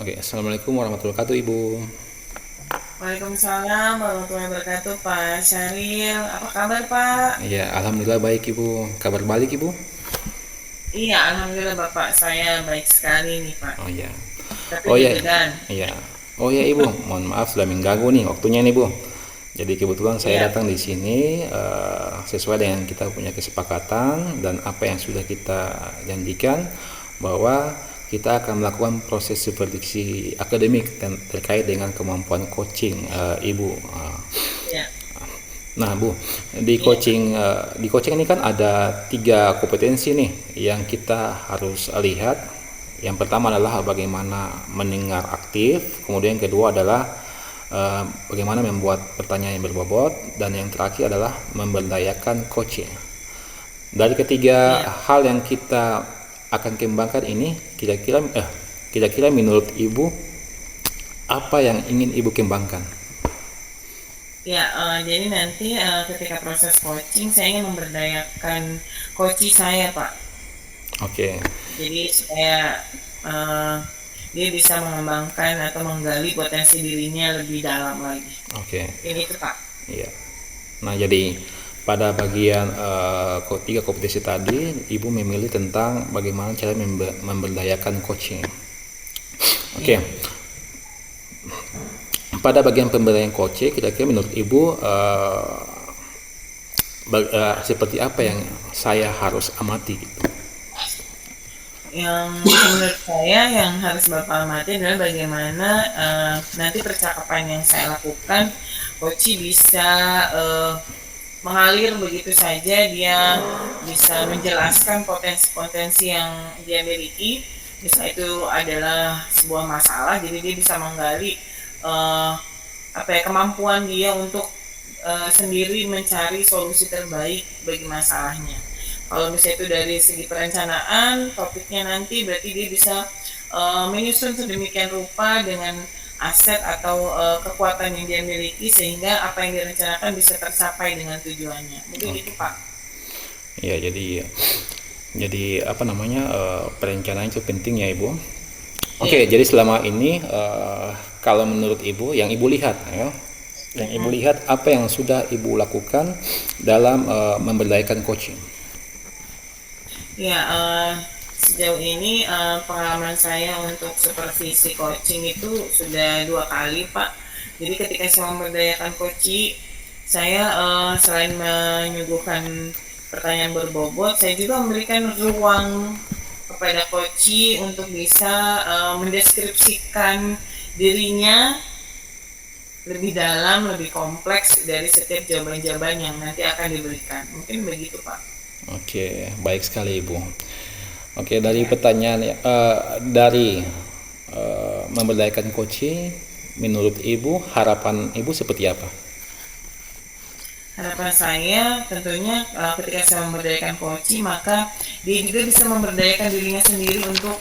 Oke, Assalamualaikum warahmatullahi wabarakatuh, Ibu. Waalaikumsalam warahmatullahi wabarakatuh, Pak Syaril. Apa kabar, Pak? Ya, Alhamdulillah baik, Ibu. Kabar balik, Ibu? Iya, alhamdulillah Bapak saya baik sekali nih, Pak. Oh ya, Tapi oh ya, deg-degan. iya. Oh ya, Ibu. Mohon maaf sudah mengganggu nih waktunya nih, Bu. Jadi kebetulan saya Iya, datang di sini sesuai dengan kita punya kesepakatan dan apa yang sudah kita janjikan bahwa kita akan melakukan proses supervisi akademik terkait dengan kemampuan coaching Ibu. iya, Nah, Bu, di iya, coaching ini kan ada tiga kompetensi nih yang kita harus lihat. Yang pertama adalah bagaimana mendengar aktif, kemudian yang kedua adalah bagaimana membuat pertanyaan yang berbobot, dan yang terakhir adalah memberdayakan coaching. Dari ketiga iya. hal yang kita akan kembangkan ini, kira-kira menurut Ibu apa yang ingin Ibu kembangkan? Ya, jadi nanti ketika proses coaching saya ingin memberdayakan coach saya, Pak. Oke, Jadi supaya eh, dia bisa mengembangkan atau menggali potensi dirinya lebih dalam lagi. oke, Mungkin itu, Pak. iya. Nah, jadi pada bagian tiga kompetisi tadi, Ibu memilih tentang bagaimana cara memberdayakan coaching. Oke, Iya. pada bagian pemberdayaan coaching, kira-kira menurut Ibu seperti apa yang saya harus amati gitu? Yang menurut saya yang harus Bapak amati adalah bagaimana nanti percakapan yang saya lakukan, Koci bisa eh, mengalir begitu saja, dia bisa menjelaskan potensi-potensi yang dia miliki. Misalnya itu adalah sebuah masalah, jadi dia bisa menggali eh, apa ya kemampuan dia untuk sendiri mencari solusi terbaik bagi masalahnya. Kalau misalnya itu dari segi perencanaan, topiknya nanti berarti dia bisa menyusun sedemikian rupa dengan aset atau kekuatan yang dia miliki sehingga apa yang direncanakan bisa tercapai dengan tujuannya. Mungkin itu Oke, Pak. ya jadi apa namanya perencanaan itu penting ya Ibu. Iya. Oke, jadi selama ini kalau menurut Ibu, yang Ibu lihat ya, yang Ibu Mm-mm. lihat apa yang sudah Ibu lakukan dalam memberdayakan coaching? Ya, sejauh ini pengalaman saya untuk supervisi coaching itu sudah 2 kali, Pak. Jadi ketika saya memberdayakan coaching, saya selain menyuguhkan pertanyaan berbobot, saya juga memberikan ruang kepada coaching untuk bisa mendeskripsikan dirinya lebih dalam, lebih kompleks dari setiap jawaban-jawaban yang nanti akan diberikan. Mungkin begitu, Pak. Oke, baik sekali Ibu. Oke, dari Ya. pertanyaan dari memberdayakan coaching, menurut Ibu harapan Ibu seperti apa? Harapan saya tentunya ketika saya memberdayakan coach, maka dia juga bisa memberdayakan dirinya sendiri untuk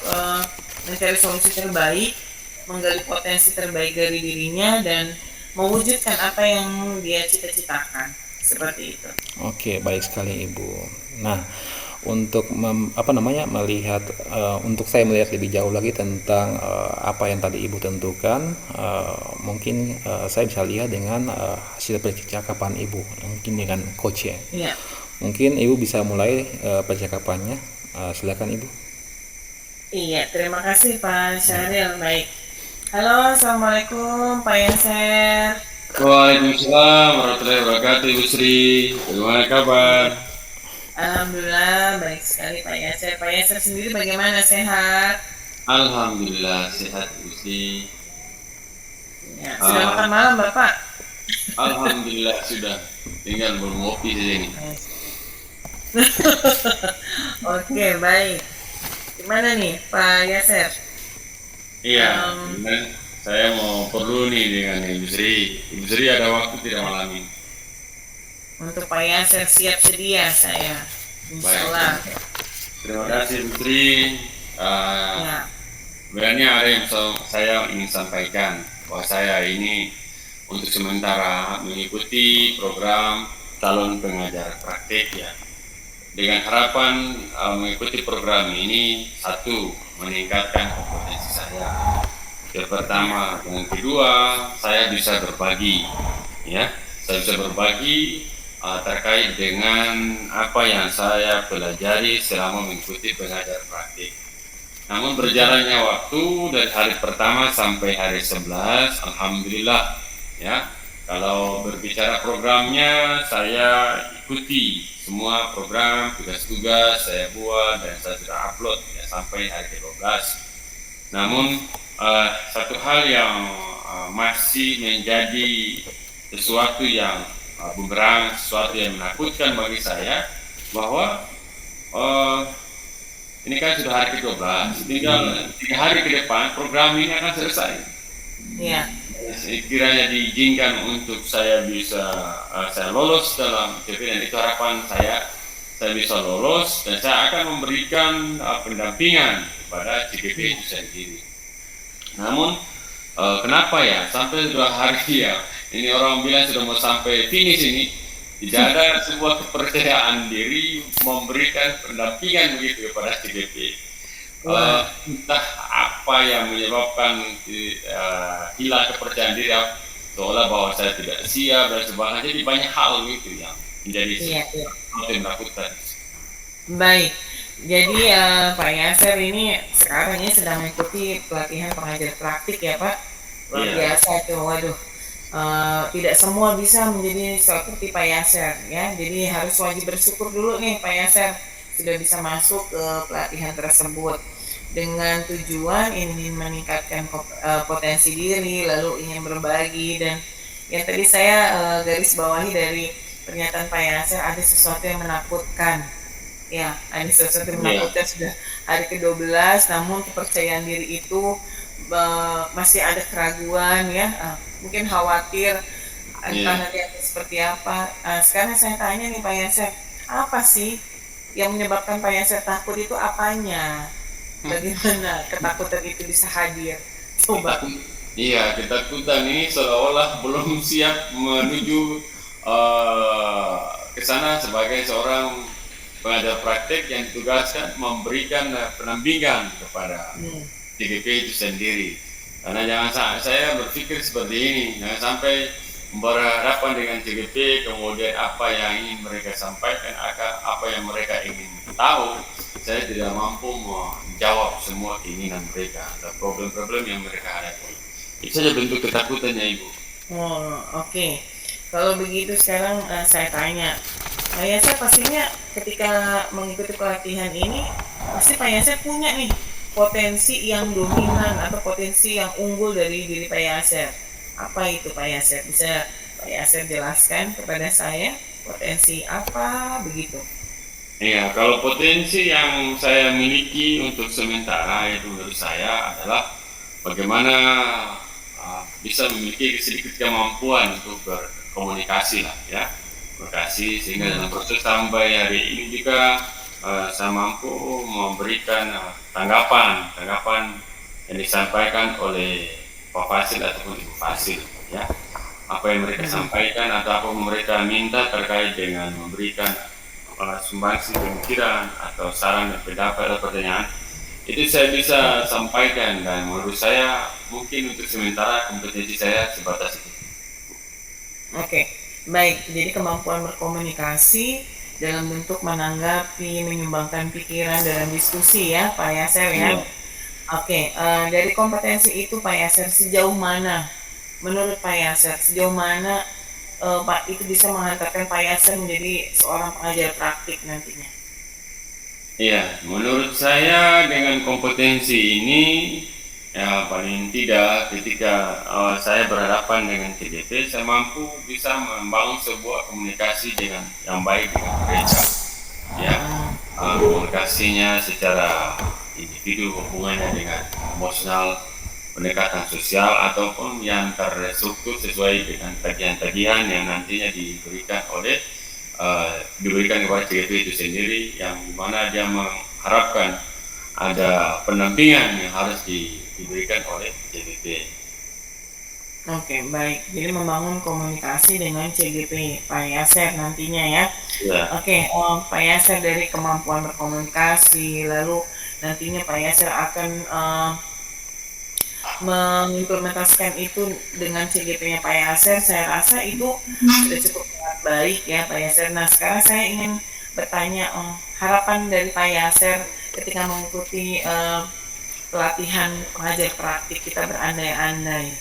mencari solusi terbaik, menggali potensi terbaik dari dirinya dan mewujudkan apa yang dia cita-citakan. Seperti itu. Oke, baik sekali Ibu. Nah, untuk apa namanya melihat untuk saya melihat lebih jauh lagi tentang apa yang tadi Ibu tentukan, mungkin saya bisa lihat dengan hasil percakapan Ibu, mungkin dengan coach ya. Iya. Mungkin Ibu bisa mulai percakapannya. Silakan Ibu. Iya, terima kasih Pak Syahril. Baik. Halo, Assalamualaikum Pak Yaser. Waalaikumsalam warahmatullahi wabarakatuh, Ibu Sri. Bagaimana kabar? Alhamdulillah baik sekali Pak Yaser. Pak Yaser sendiri bagaimana, sehat? Alhamdulillah sehat, Ibu Sri. Ya, sudah makan Ah, malam Bapak? Alhamdulillah sudah. Tinggal berngopi saja ini. Oke, baik. Gimana nih, Pak Yaser? Iya, Em, benar. Saya mau perlu nih dengan Ibu Sri. Ibu Sri ada waktu tidak malam ini? untuk Pak Yaser siap sedia saya. Insya Baik. Allah. Terima kasih, Ibu Sri. Ah, Ya, Sebenarnya ada yang saya ingin sampaikan bahwa saya ini untuk sementara mengikuti program calon pengajar praktek ya. Dengan harapan mengikuti program ini, satu, meningkatkan kompetensi saya. Yang pertama, yang kedua, saya bisa berbagi, ya. Saya bisa berbagi terkait dengan apa yang saya pelajari selama mengikuti pengajar praktik. Namun berjalannya waktu dari hari pertama sampai hari 11, alhamdulillah, ya. Kalau berbicara programnya, saya ikuti semua program, tugas-tugas saya buat dan saya sudah upload ya, sampai hari ke-12. Namun satu hal yang masih menjadi sesuatu yang bumerang, sesuatu yang menakutkan bagi saya, bahwa ini kan sudah hari ke-12, tinggal 3 hari ke depan program ini akan selesai. Iya. Kiranya diizinkan untuk saya bisa saya lolos dalam CPN, itu harapan saya bisa lolos dan saya akan memberikan pendampingan kepada CGP itu sendiri. Namun kenapa ya sampai 2 hari ya, ini orang bilang sudah mau sampai finish ini, tidak ada sebuah kepercayaan diri memberikan pendampingan begitu kepada CGP. Entah apa yang menyebabkan hilang kepercayaan diri, seolah bahwa saya tidak siap dan sebagainya. Jadi banyak hal gitu yang menjadi sesuatu yang menakutkan. Baik, jadi Pak Yasser ini sekarang ini sedang mengikuti pelatihan pengajar praktik ya Pak. Luar biasa tuh, waduh. Tidak semua bisa menjadi seperti Pak Yasser ya. Jadi harus wajib bersyukur dulu nih Pak Yasser sudah bisa masuk ke pelatihan tersebut dengan tujuan ingin meningkatkan potensi diri, lalu ingin berbagi. Dan yang tadi saya garis bawahi dari pernyataan Pak Yasser, ada sesuatu yang menakutkan ya, ada sesuatu yang menakutkan. Sudah hari ke-12 namun kepercayaan diri itu masih ada keraguan ya, mungkin khawatir entah nanti akan seperti apa. Sekarang saya tanya nih Pak Yasser, apa sih yang menyebabkan Pak Yasser takut itu apanya? Bagaimana ketakutan itu bisa hadir? Coba. Iya, ketakutan ini seolah-olah belum siap menuju ke sana sebagai seorang pengajar praktek yang ditugaskan memberikan pendampingan kepada CGP itu sendiri. Karena jangan saya berpikir seperti ini, jangan sampai berhadapan dengan CGP kemudian apa yang ingin mereka sampaikan, apa yang mereka ingin tahu, saya tidak mampu menjawab semua keinginan mereka atau problem-problem yang mereka hadapi. Itu saja bentuk ketakutannya, Ibu. Oke. Kalau begitu sekarang saya tanya, Pak Yasser pastinya ketika mengikuti pelatihan ini pasti Pak Yasser punya nih potensi yang dominan atau potensi yang unggul dari diri Pak Yasser. Apa itu Pak Yasser? Bisa Pak Yasser jelaskan kepada saya potensi apa begitu? Iya, kalau potensi yang saya miliki untuk sementara itu menurut saya adalah bagaimana bisa memiliki sedikit kemampuan untuk berkomunikasi lah ya, berkomunikasi sehingga dalam proses sampai hari ini juga saya mampu memberikan tanggapan yang disampaikan oleh Pak Fasil ataupun Ibu Fasil ya, apa yang mereka sampaikan atau apa yang mereka minta terkait dengan memberikan sumbangsi pemikiran atau saran dan pendapat atau pertanyaan, itu saya bisa sampaikan dan menurut saya mungkin untuk sementara kompetensi saya sebatas itu. Oke, baik. Jadi kemampuan berkomunikasi dalam bentuk menanggapi, menyumbangkan pikiran dalam diskusi ya Pak Yasser ya. Oke, dari kompetensi itu Pak Yasser sejauh mana menurut Pak Yasser sejauh mana Pak itu bisa menghantarkan Pak Yasser menjadi seorang pengajar praktik nantinya? Iya, menurut saya dengan kompetensi ini ya paling tidak ketika saya berhadapan dengan CGP, saya mampu bisa membangun sebuah komunikasi dengan yang baik dengan mereka. Ya, komunikasinya secara individu, hubungannya dengan emosional, pendekatan sosial ataupun yang terstruktur sesuai dengan tagihan-tagihan yang nantinya diberikan kepada CGP itu sendiri, yang dimana dia mengharapkan ada pendampingan yang harus diberikan oleh CGP. Oke, baik. Jadi membangun komunikasi dengan CGP Pak Yasser nantinya ya. Oke, Pak Yasser dari kemampuan berkomunikasi, lalu nantinya Pak Yasser akan mengimplementasikan itu dengan CGP-nya Pak Yasser, saya rasa itu sudah cukup sangat baik ya Pak Yasser. Nah sekarang saya ingin bertanya, harapan dari Pak Yasser ketika mengikuti pelatihan pengajar praktik, kita berandai-andai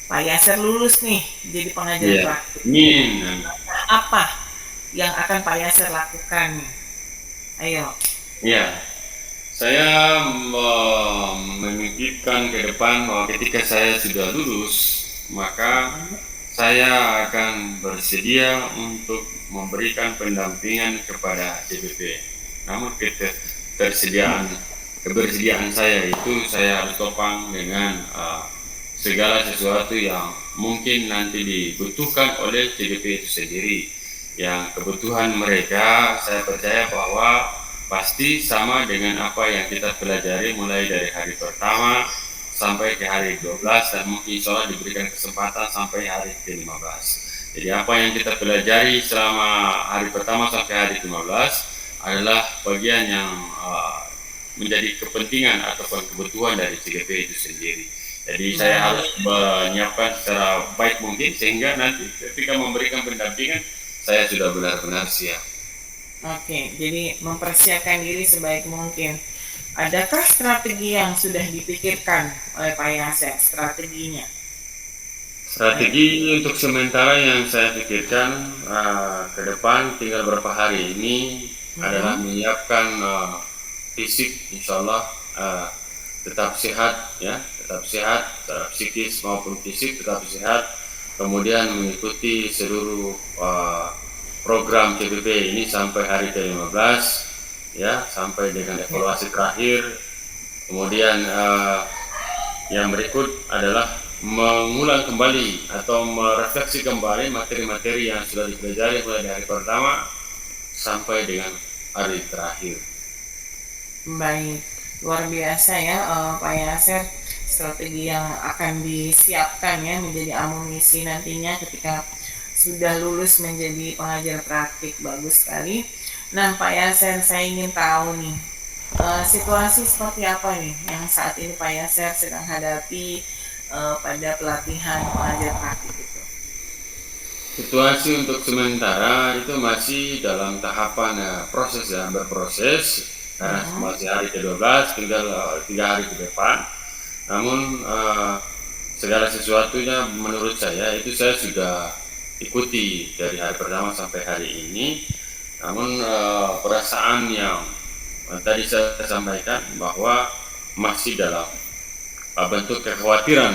Pak Yasser lulus nih jadi pengajar Iya. praktik. Amin. Apa yang akan Pak Yasser lakukan? Ayo. Ya, saya memikirkan ke depan bahwa ketika saya sudah lulus, maka saya akan bersedia untuk memberikan pendampingan kepada CBP. Namun kebersediaan saya itu saya harus topang dengan segala sesuatu yang mungkin nanti dibutuhkan oleh CBP itu sendiri. Yang kebutuhan mereka saya percaya bahwa pasti sama dengan apa yang kita pelajari mulai dari hari pertama sampai ke hari 12 dan mungkin insya Allah diberikan kesempatan sampai hari ke-15. Jadi apa yang kita pelajari selama hari pertama sampai hari ke-15 adalah bagian yang menjadi kepentingan ataupun kebutuhan dari CGP itu sendiri. Jadi saya harus menyiapkan secara baik mungkin sehingga nanti ketika memberikan pendampingan saya sudah benar-benar siap. Oke, jadi mempersiapkan diri sebaik mungkin. Adakah strategi yang sudah dipikirkan oleh Pak Yasser, strateginya? Strategi untuk sementara yang saya pikirkan ke depan tinggal beberapa hari ini adalah menyiapkan fisik, insya Allah tetap sehat ya, tetap sehat secara psikis maupun fisik tetap sehat. Kemudian mengikuti seluruh program CBP ini sampai hari ke-15 ya, sampai dengan evaluasi terakhir. Kemudian yang berikut adalah mengulang kembali atau merefleksi kembali materi-materi yang sudah dipelajari mulai dari hari pertama sampai dengan hari terakhir. Baik, luar biasa ya Pak Yasser, strategi yang akan disiapkan ya menjadi amunisi nantinya ketika sudah lulus menjadi pengajar praktik. Bagus sekali. Nah Pak Yasser, saya ingin tahu nih situasi seperti apa nih yang saat ini Pak Yasser sedang hadapi pada pelatihan pengajar praktik itu. Situasi untuk sementara itu masih dalam tahapan proses ya, berproses karena masih hari ke-12, tinggal 3 hari ke depan. Namun segala sesuatunya menurut saya itu saya sudah ikuti dari hari pertama sampai hari ini. Namun perasaan yang tadi saya sampaikan bahwa masih dalam bentuk kekhawatiran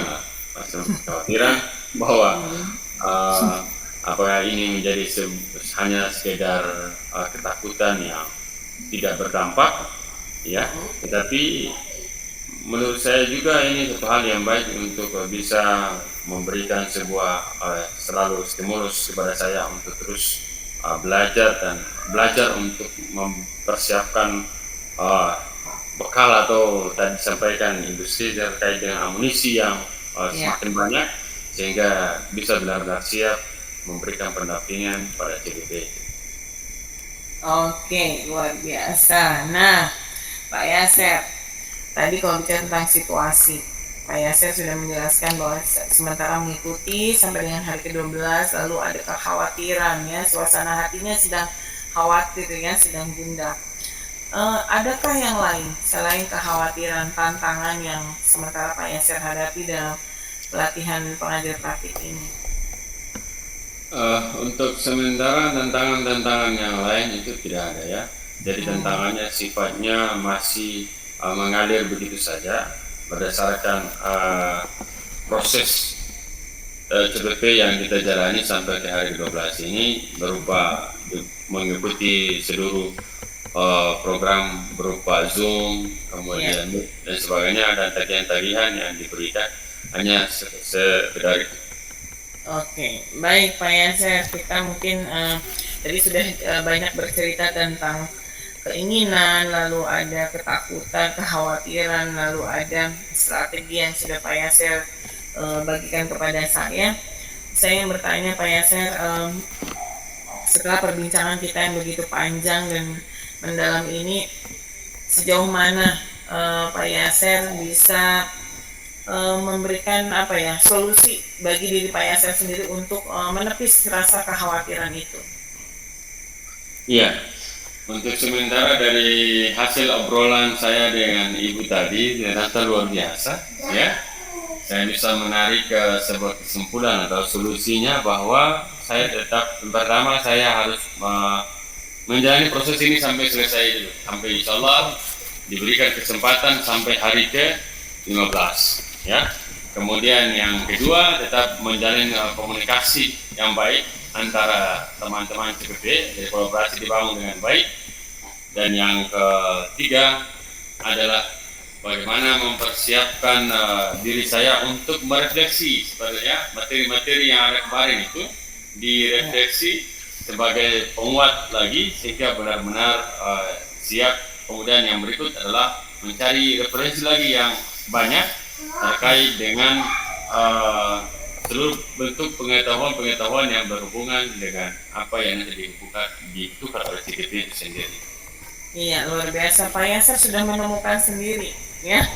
bahwa apakah ini menjadi hanya sekedar ketakutan yang tidak berdampak ya, tetapi menurut saya juga ini satu hal yang baik untuk bisa memberikan sebuah selalu stimulus kepada saya untuk terus belajar untuk mempersiapkan bekal atau tadi disampaikan industri terkait dengan amunisi yang semakin banyak sehingga bisa benar-benar siap memberikan pendampingan pada CBP. Oke, luar biasa. Nah, Pak Yasser, tadi kalau bicara tentang situasi, Pak Yasser sudah menjelaskan bahwa sementara mengikuti sampai dengan hari ke-12 lalu ada kekhawatiran ya, suasana hatinya sedang khawatir ya, sedang gundah. Adakah yang lain selain kekhawatiran, tantangan yang sementara Pak Yasser hadapi dalam pelatihan pengajar praktik ini? Untuk sementara tantangan-tantangan yang lain itu tidak ada ya. Jadi tantangannya sifatnya masih mengalir begitu saja berdasarkan proses CBP yang kita jalani sampai ke hari 12 ini berupa mengikuti seluruh program berupa Zoom, kemudian dan sebagainya, dan tagihan-tagihan yang diberikan hanya sekedar itu. Oke, baik Pak Yasser, kita mungkin tadi sudah banyak bercerita tentang keinginan, lalu ada ketakutan, kekhawatiran, lalu ada strategi yang sudah Pak Yasser bagikan kepada saya. Saya yang bertanya Pak Yasser, setelah perbincangan kita yang begitu panjang dan mendalam ini, sejauh mana Pak Yasser bisa memberikan apa ya solusi bagi diri Pak Yasir sendiri untuk menepis rasa kekhawatiran itu. Iya, untuk sementara dari hasil obrolan saya dengan Ibu tadi ternyata luar biasa, ya. Saya bisa menarik ke sebuah kesimpulan atau solusinya bahwa saya tetap pertama saya harus menjalani proses ini sampai selesai dulu, sampai insya Allah diberikan kesempatan sampai hari ke-15, ya. Kemudian yang kedua tetap menjalin komunikasi yang baik antara teman-teman CPP, jadi kolaborasi dibangun dengan baik. Dan yang ketiga adalah bagaimana mempersiapkan diri saya untuk merefleksi sebenarnya materi-materi yang ada kemarin itu direfleksi sebagai penguat lagi sehingga benar-benar siap. Kemudian yang berikut adalah mencari referensi lagi yang banyak terkait dengan seluruh bentuk pengetahuan yang berhubungan dengan apa yang nanti dibutuhkan oleh CPP itu sendiri. Iya, luar biasa. Pak Yasir sudah menemukan sendiri, ya.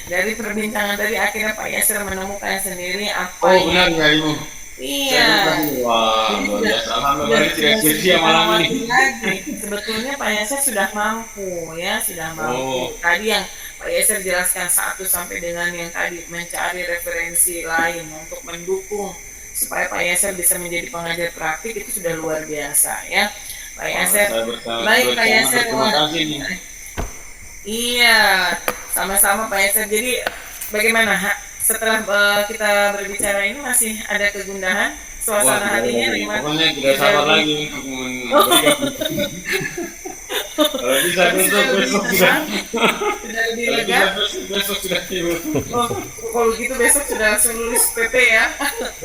Dari perbincangan tadi akhirnya Pak Yasir menemukan sendiri apa benar ya Ibu? Iya. Wah, luar biasa. Alhamdulillah tidak sia-sia malam ini. Sebetulnya Pak Yasir sudah mampu, ya, sudah mampu. Tadi yang Pak Yasir jelaskan 1 sampai dengan yang tadi mencari referensi lain untuk mendukung supaya Pak Yasir bisa menjadi pengajar praktik itu sudah luar biasa, ya. Pak Yasir, baik Pak Yasir. Iya, sama-sama Pak Yasir. Jadi bagaimana setelah kita berbicara ini masih ada kegundahan suasana hatinya gimana? Pokoknya tidak sabar lagi untuk memberikan. Kalau bisa besok sudah lebih lega. Besok sudah tiba. Oh, kalau gitu besok sudah langsung lulus PP ya.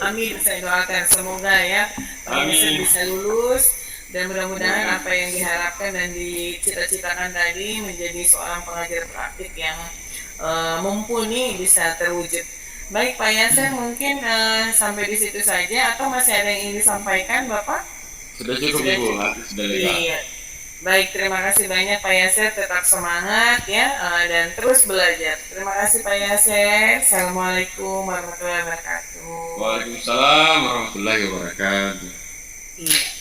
Amin, saya doakan semoga ya Pak Yasir bisa lulus. Dan mudah-mudahan apa yang diharapkan dan dicita-citakan tadi menjadi seorang pengajar praktik yang mumpuni bisa terwujud. Baik Pak Yasir, mungkin sampai di situ saja atau masih ada yang ingin disampaikan Bapak? Sudah cukup Ibu, sudah lega. Iya. Baik, terima kasih banyak Pak Yasir, tetap semangat ya dan terus belajar. Terima kasih Pak Yasir. Assalamualaikum warahmatullahi wabarakatuh. Waalaikumsalam warahmatullahi wabarakatuh. Iya.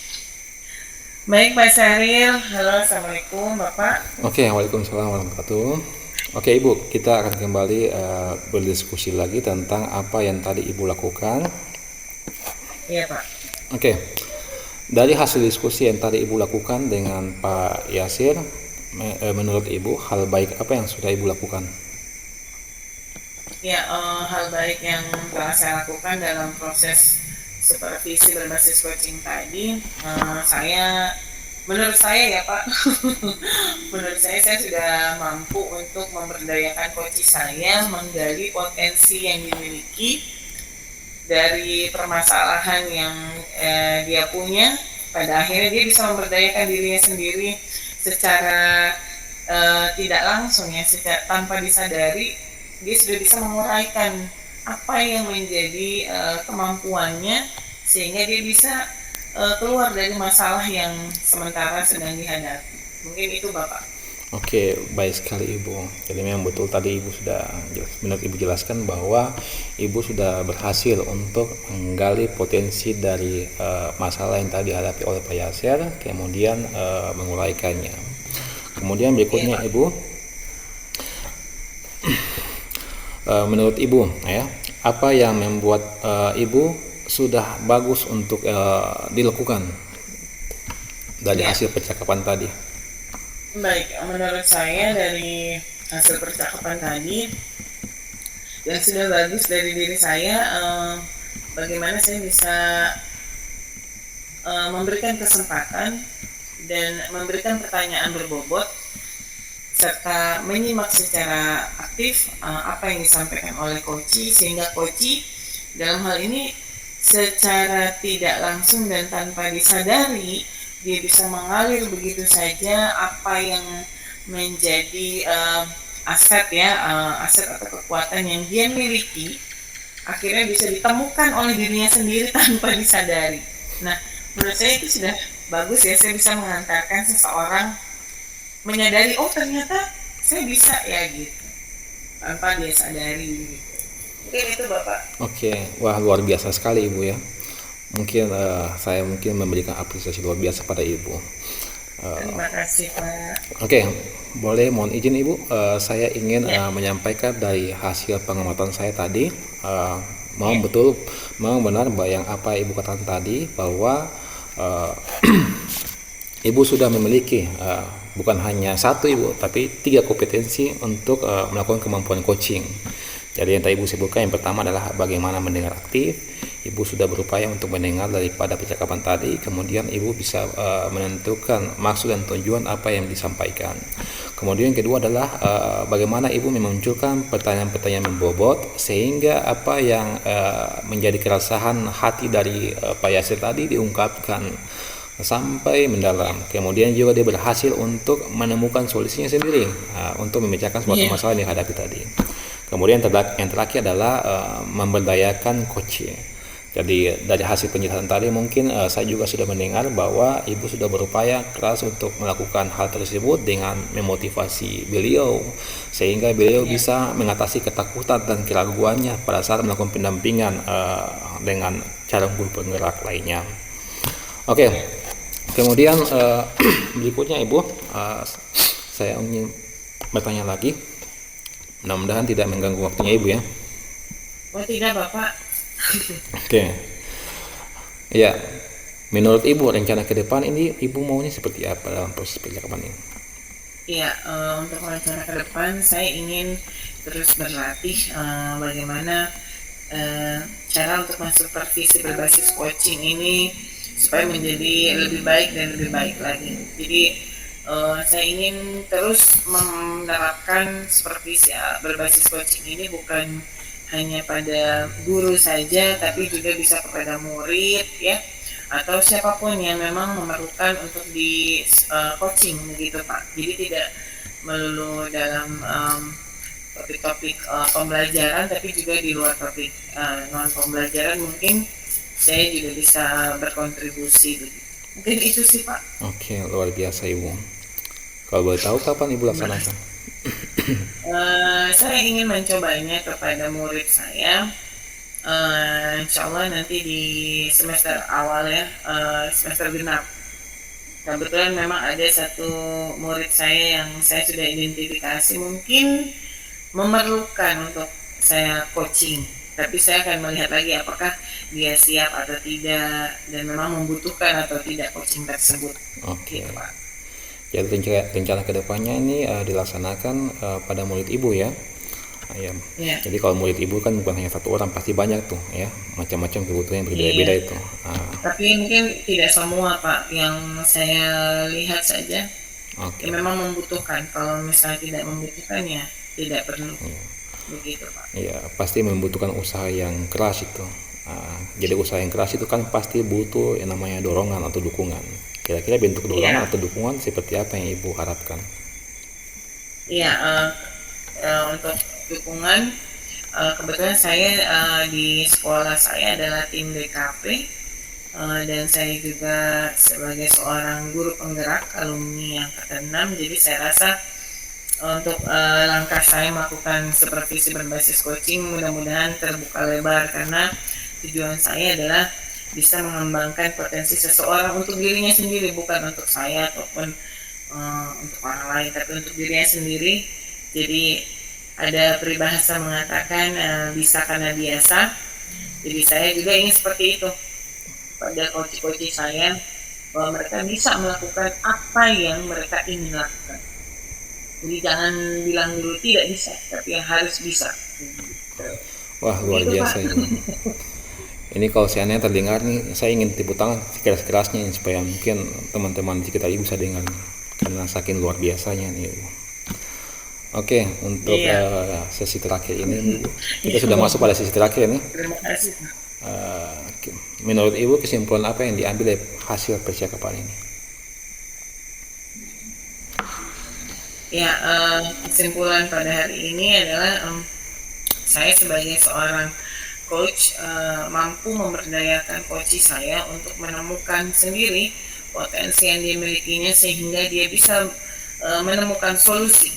Baik Pak Syaril, halo assalamualaikum Bapak. Oke, waalaikumsalam warahmatullahi wabarakatuh. Oke Ibu, kita akan kembali berdiskusi lagi tentang apa yang tadi Ibu lakukan. Iya Pak. Oke, dari hasil diskusi yang tadi Ibu lakukan dengan Pak Yasir, menurut Ibu hal baik apa yang sudah Ibu lakukan? Ya, hal baik yang telah saya lakukan dalam proses supervisi berbasis coaching tadi, menurut saya ya Pak, menurut saya sudah mampu untuk memberdayakan coach saya menggali potensi yang dimiliki dari permasalahan yang dia punya. Pada akhirnya dia bisa memberdayakan dirinya sendiri secara tidak langsung ya, tanpa disadari dia sudah bisa menguraikan apa yang menjadi kemampuannya sehingga dia bisa keluar dari masalah yang sementara sedang dihadapi. Mungkin itu Bapak. Oke, baik sekali Ibu. Jadi memang betul tadi Ibu sudah benar Ibu jelaskan bahwa Ibu sudah berhasil untuk menggali potensi dari masalah yang tadi dihadapi oleh Pak Yasir, kemudian menguraikannya. Kemudian berikutnya Ibu, menurut Ibu ya, apa yang membuat Ibu sudah bagus untuk dilakukan dari hasil percakapan tadi? Baik, menurut saya dari hasil percakapan tadi yang sudah bagus dari diri saya, bagaimana saya bisa memberikan kesempatan dan memberikan pertanyaan berbobot serta menyimak secara aktif apa yang disampaikan oleh coach, sehingga coach dalam hal ini secara tidak langsung dan tanpa disadari dia bisa mengalir begitu saja apa yang menjadi aset ya, aset atau kekuatan yang dia miliki akhirnya bisa ditemukan oleh dirinya sendiri tanpa disadari. Nah, menurut saya itu sudah bagus ya, saya bisa mengantarkan seseorang menyadari, oh ternyata saya bisa ya gitu, tanpa dia sadari gitu. Mungkin itu Bapak. Oke, wah luar biasa sekali Ibu ya. Mungkin saya mungkin memberikan apresiasi luar biasa pada Ibu. Terima kasih Pak. Oke, boleh mohon izin Ibu, saya ingin menyampaikan dari hasil pengamatan saya tadi, memang benar bahwa yang apa Ibu katakan tadi bahwa Ibu sudah memiliki bukan hanya satu Ibu, tapi 3 kompetensi untuk melakukan kemampuan coaching. Jadi yang tadi Ibu sebutkan, yang pertama adalah bagaimana mendengar aktif. Ibu sudah berupaya untuk mendengar daripada percakapan tadi, kemudian Ibu bisa menentukan maksud dan tujuan apa yang disampaikan. Kemudian yang kedua adalah bagaimana Ibu memunculkan pertanyaan-pertanyaan membobot, sehingga apa yang menjadi keresahan hati dari Pak Yasir tadi diungkapkan sampai mendalam. Kemudian juga dia berhasil untuk menemukan solusinya sendiri untuk memecahkan suatu masalah yang dihadapi tadi. Kemudian yang terakhir adalah memberdayakan coaching. Jadi dari hasil penjelasan tadi mungkin saya juga sudah mendengar bahwa Ibu sudah berupaya keras untuk melakukan hal tersebut dengan memotivasi beliau, sehingga beliau bisa mengatasi ketakutan dan keraguannya pada saat melakukan pendampingan dengan cara guru penggerak lainnya. Oke, kemudian berikutnya Ibu, saya ingin bertanya lagi. Mudah-mudahan tidak mengganggu waktunya Ibu ya. Oh tidak Bapak. Oke. Ya, menurut Ibu rencana ke depan ini Ibu maunya seperti apa dalam proses percakapan ini? Iya, untuk rencana ke depan saya ingin terus berlatih bagaimana cara untuk mensupervisi berbasis coaching ini supaya menjadi lebih baik dan lebih baik lagi. Jadi saya ingin terus menerapkan supervisi berbasis coaching ini bukan hanya pada guru saja, tapi juga bisa kepada murid ya, atau siapapun yang memang memerlukan untuk di coaching begitu Pak. Jadi tidak melulu dalam topik-topik pembelajaran, tapi juga di luar topik non pembelajaran mungkin saya juga bisa berkontribusi begitu. Mungkin itu sih Pak. Oke, luar biasa Ibu. Kalau boleh tahu kapan Ibu laksanakan? Saya ingin mencobanya kepada murid saya. Insya Allah nanti di semester awal ya, semester genap. Kebetulan memang ada satu murid saya yang saya sudah identifikasi mungkin memerlukan untuk saya coaching. Tapi saya akan melihat lagi apakah dia siap atau tidak dan memang membutuhkan atau tidak coaching tersebut. Oke. Gitu, Pak. Jadi rencana kedepannya ini dilaksanakan pada murid Ibu ya. Ya. Jadi kalau murid Ibu kan bukan hanya satu orang, pasti banyak tuh ya, macam-macam kebutuhan yang berbeda-beda itu. Tapi mungkin tidak semua Pak, yang saya lihat saja. Oke. Ya, memang membutuhkan. Kalau misalnya tidak membutuhkan ya tidak perlu. Begitu Pak. Ya, pasti membutuhkan usaha yang keras itu. Jadi usaha yang keras itu kan pasti butuh yang namanya dorongan atau dukungan. Kira-kira bentuk dorongan atau dukungan seperti apa yang Ibu harapkan? Iya, untuk dukungan kebetulan saya di sekolah saya adalah tim DKP dan saya juga sebagai seorang guru penggerak alumni yang ke-6. Jadi saya rasa untuk langkah saya melakukan supervisi berbasis coaching mudah-mudahan terbuka lebar, karena tujuan saya adalah bisa mengembangkan potensi seseorang untuk dirinya sendiri, bukan untuk saya ataupun untuk orang lain, tapi untuk dirinya sendiri. Jadi ada peribahasa mengatakan bisa karena biasa. Jadi saya juga ingin seperti itu pada coach-coach saya, bahwa mereka bisa melakukan apa yang mereka ingin lakukan. Jadi jangan bilang dulu tidak bisa, tapi yang harus bisa. Wah, luar biasa ini. Ini kalau seandainya terdengar nih, saya ingin tepuk tangan sekeras-kerasnya supaya mungkin teman-teman di sekitar Ibu bisa dengar, karena saking luar biasanya nih Ibu. Oke, untuk sesi terakhir ini kita sudah masuk pada sesi terakhir nih. Terima kasih. Menurut Ibu kesimpulan apa yang diambil dari hasil percakapan ini? Ya, kesimpulan pada hari ini adalah saya sebagai seorang coach mampu memberdayakan coach saya untuk menemukan sendiri potensi yang dimilikinya, sehingga dia bisa menemukan solusi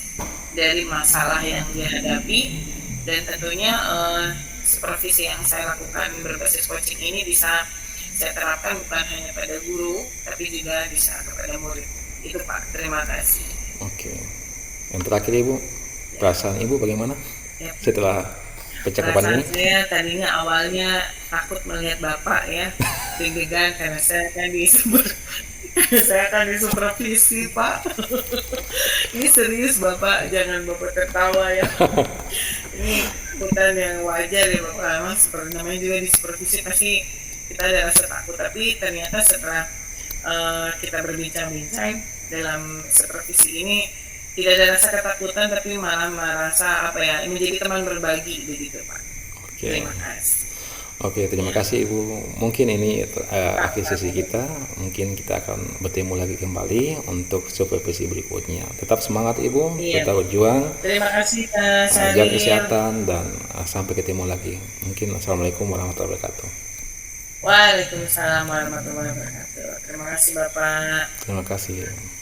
dari masalah yang dia hadapi, dan tentunya supervisi yang saya lakukan berbasis coaching ini bisa saya terapkan bukan hanya pada guru, tapi juga bisa kepada murid. Itu Pak, terima kasih. Oke. Yang terakhir Ibu, perasaan Ibu bagaimana Ya. setelah percakapan ini? Perasaan saya tadinya awalnya takut melihat Bapak ya, deg-degan karena saya akan disupervisi Pak. Ini serius Bapak, jangan Bapak tertawa ya. Ini bukan yang wajar ya Bapak, memang seperti namanya juga disupervisi pasti kita ada rasa takut, tapi ternyata setelah kita berbincang-bincang dalam supervisi ini tidak ada rasa ketakutan, tapi malah merasa menjadi teman berbagi begitu Pak. Oke. Terima kasih. Oke, terima kasih Ibu. Mungkin ini akhir sesi kita. Mungkin kita akan bertemu lagi kembali untuk supervisi berikutnya. Tetap semangat Ibu, Iya. tetap berjuang, Terima kasih Pak jaga Syaril. kesehatan, dan sampai ketemu lagi. Mungkin Assalamualaikum warahmatullahi wabarakatuh. Waalaikumsalam warahmatullahi wabarakatuh. Terima kasih Bapak. Terima kasih.